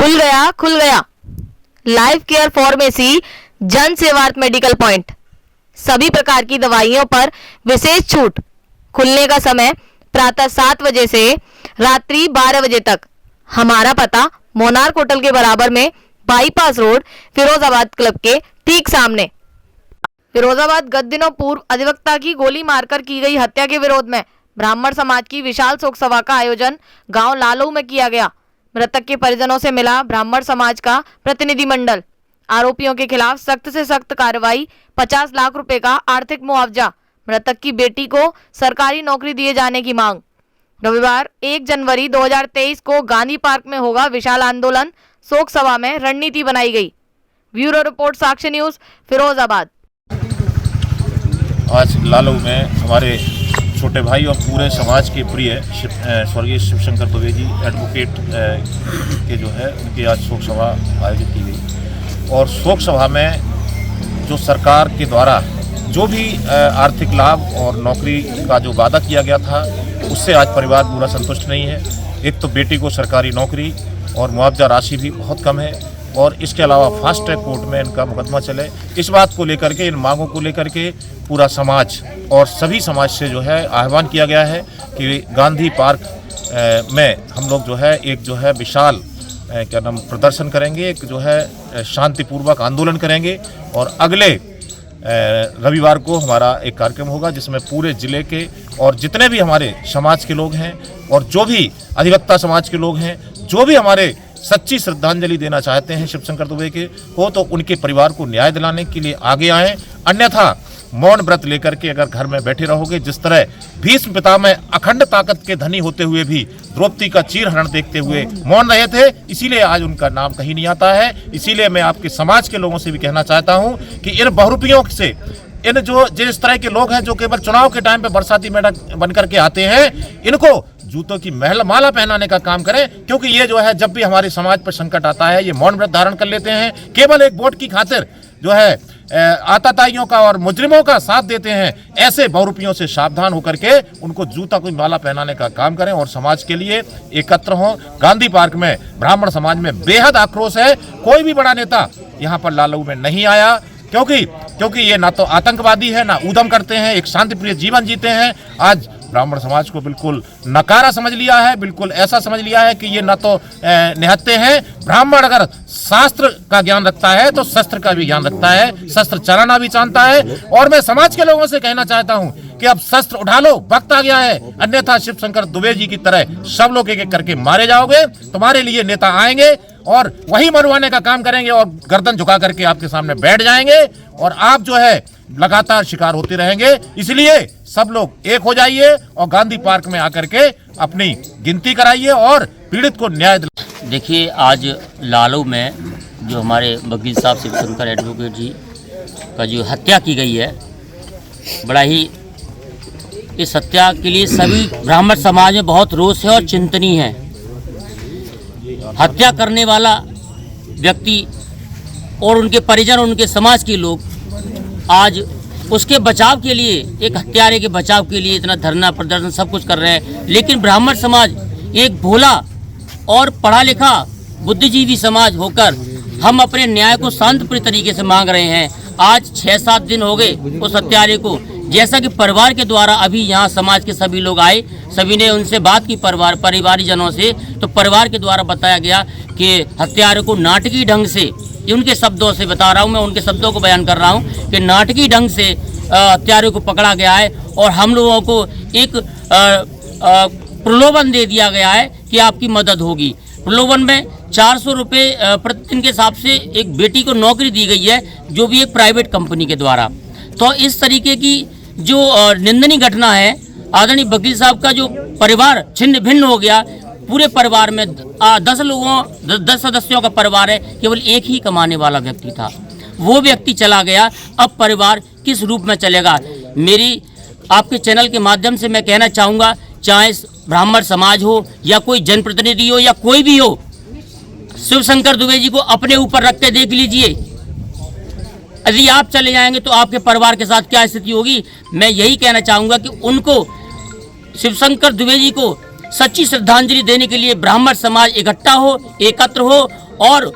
खुल गया life care pharmacy जन सेवार्थ मेडिकल पॉइंट। सभी प्रकार की दवाइयों पर विशेष छूट। खुलने का समय प्रातः 7 बजे से रात्रि 12 बजे तक। हमारा पता मोनार्क होटल के बराबर में, बाईपास रोड, फिरोजाबाद क्लब के ठीक सामने। फिरोजाबाद गत दिनों पूर्व अधिवक्ता की गोली मारकर की गई हत्या के विरोध में ब्राह्मण समाज की विशाल शोक सभा का आयोजन गांव लालऊ में किया गया। मृतक के परिजनों से मिला ब्राह्मण समाज का प्रतिनिधिमंडल। आरोपियों के खिलाफ सख्त से सख्त कार्रवाई, 50 लाख रुपए का आर्थिक मुआवजा, मृतक की बेटी को सरकारी नौकरी दिए जाने की मांग। रविवार 1 जनवरी 2023 को गांधी पार्क में होगा विशाल आंदोलन। शोक सभा में रणनीति बनाई गई। ब्यूरो रिपोर्ट, साक्षी न्यूज, फिरोजाबाद। आज लालऊ में हमारे छोटे भाई और पूरे समाज के प्रिय स्वर्गीय शिवशंकर दुबे जी एडवोकेट के जो है उनकी आज शोक सभा आयोजित की गई। और शोक सभा में जो सरकार के द्वारा जो भी आर्थिक लाभ और नौकरी का जो वादा किया गया था उससे आज परिवार पूरा संतुष्ट नहीं है। एक तो बेटी को सरकारी नौकरी और मुआवजा राशि भी बहुत कम है, और इसके अलावा फास्ट ट्रैक कोर्ट में इनका मुकदमा चले। इस बात को लेकर के, इन मांगों को लेकर के पूरा समाज और सभी समाज से जो है आह्वान किया गया है कि गांधी पार्क में हम लोग जो है एक जो है विशाल क्या नाम प्रदर्शन करेंगे, एक जो है शांतिपूर्वक आंदोलन करेंगे। और अगले रविवार को हमारा एक कार्यक्रम होगा जिसमें पूरे ज़िले के और जितने भी हमारे समाज के लोग हैं और जो भी अधिवक्ता समाज के लोग हैं, जो भी हमारे सच्ची श्रद्धांजलि देना चाहते हैं शिवशंकर दुबे के हो, तो उनके परिवार को न्याय दिलाने के लिए आगे आएँ। अन्यथा मौन व्रत लेकर के अगर घर में बैठे रहोगे, जिस तरह भीष्म पितामह अखंड ताकत के धनी होते हुए भी द्रौपदी का चीरहरण देखते हुए मौन रहे थे, इसीलिए आज उनका नाम कहीं नहीं आता है। इसीलिए मैं आपके समाज के लोगों से भी कहना चाहता हूं कि इन बहुरूपियों से, इन जो जिस तरह के लोग हैं जो केवल चुनाव के टाइम पे बरसाती मेढक बन करके आते हैं, इनको जूतों की माला पहनाने का काम करें। क्योंकि ये जो है जब भी हमारे समाज पर संकट आता है ये मौन व्रत धारण कर लेते हैं, केवल एक वोट की खातिर जो है आताताइयों का और मुजरिमों का साथ देते हैं। ऐसे बहुरूपियों से सावधान होकर के उनको जूता कोई माला पहनाने का काम करें और समाज के लिए एकत्र हों। गांधी पार्क में ब्राह्मण समाज में बेहद आक्रोश है। कोई भी बड़ा नेता यहाँ पर लालऊ में नहीं आया, क्योंकि ये ना तो आतंकवादी है, ना ऊधम करते हैं, एक शांतिप्रिय जीवन जीते हैं। आज ब्राह्मण समाज को बिल्कुल नकारा समझ लिया है, बिल्कुल ऐसा समझ लिया है कि ये न तो निहत्ते हैं। ब्राह्मण अगर शास्त्र का ज्ञान रखता है तो शस्त्र का भी ज्ञान रखता है, शस्त्र चलाना भी जानता है। और मैं समाज के लोगों से कहना चाहता हूं कि अब शस्त्र उठा लो, वक्त आ गया है, अन्यथा शिवशंकर दुबे जी की तरह सब लोग एक एक करके मारे जाओगे। तुम्हारे लिए नेता आएंगे और वही मरवाने का काम करेंगे और गर्दन झुका करके आपके सामने बैठ जाएंगे और आप जो है लगातार शिकार होते रहेंगे। इसलिए सब लोग एक हो जाइए और गांधी पार्क में आकर के अपनी गिनती कराइए और पीड़ित को न्याय दिलाइए। देखिए, आज लालऊ में जो हमारे वकील साहब शिवशंकर एडवोकेट जी का जो हत्या की गई है, बड़ा ही इस हत्या के लिए सभी ब्राह्मण समाज में बहुत रोष है और चिंतनीय है। हत्या करने वाला व्यक्ति और उनके परिजन, उनके समाज के लोग आज उसके बचाव के लिए, एक हत्यारे के बचाव के लिए इतना धरना प्रदर्शन सब कुछ कर रहे हैं। लेकिन ब्राह्मण समाज एक भोला और पढ़ा लिखा बुद्धिजीवी समाज होकर हम अपने न्याय को शांतिप्रिय तरीके से मांग रहे हैं। आज 6-7 दिन हो गए उस हत्यारे को, जैसा कि परिवार के द्वारा अभी यहाँ समाज के सभी लोग आए, सभी ने उनसे बात की परिवारजनों से, तो परिवार के द्वारा बताया गया कि हत्यारे को नाटकीय ढंग से, उनके शब्दों से बता रहा हूँ मैं, उनके शब्दों को बयान कर रहा हूँ कि नाटकीय ढंग से हत्यारे को पकड़ा गया है और हम लोगों को एक प्रलोभन दे दिया गया है कि आपकी मदद होगी। प्रलोभन में 400 रुपये प्रतिदिन के हिसाब से एक बेटी को नौकरी दी गई है, जो भी एक प्राइवेट कंपनी के द्वारा। तो इस तरीके की जो निंदनीय घटना है, आदरणीय वकील साहब का जो परिवार छिन्न भिन्न हो गया, पूरे परिवार में 10 सदस्यों का परिवार है, केवल एक ही कमाने वाला व्यक्ति था, वो व्यक्ति चला गया। अब परिवार किस रूप में चलेगा? मेरी आपके चैनल के माध्यम से मैं कहना चाहूँगा, चाहे ब्राह्मण समाज हो या कोई जनप्रतिनिधि हो या कोई भी हो, शिवशंकर दुबे जी को अपने ऊपर रख के देख लीजिए। यदि आप चले जाएंगे तो आपके परिवार के साथ क्या स्थिति होगी? मैं यही कहना चाहूँगा कि उनको, शिवशंकर दुबे जी को सच्ची श्रद्धांजलि देने के लिए ब्राह्मण समाज इकट्ठा हो, एकत्र हो और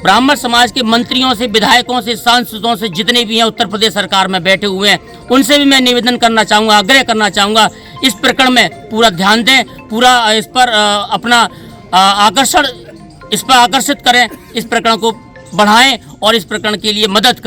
ब्राह्मण समाज के मंत्रियों से, विधायकों से, सांसदों से, जितने भी हैं उत्तर प्रदेश सरकार में बैठे हुए हैं, उनसे भी मैं निवेदन करना चाहूँगा, आग्रह करना चाहूँगा, इस प्रकरण में पूरा ध्यान दें, पूरा इस पर अपना इस पर आकर्षित करें, इस प्रकरण को बढ़ाएं और इस प्रकरण के लिए मदद करें।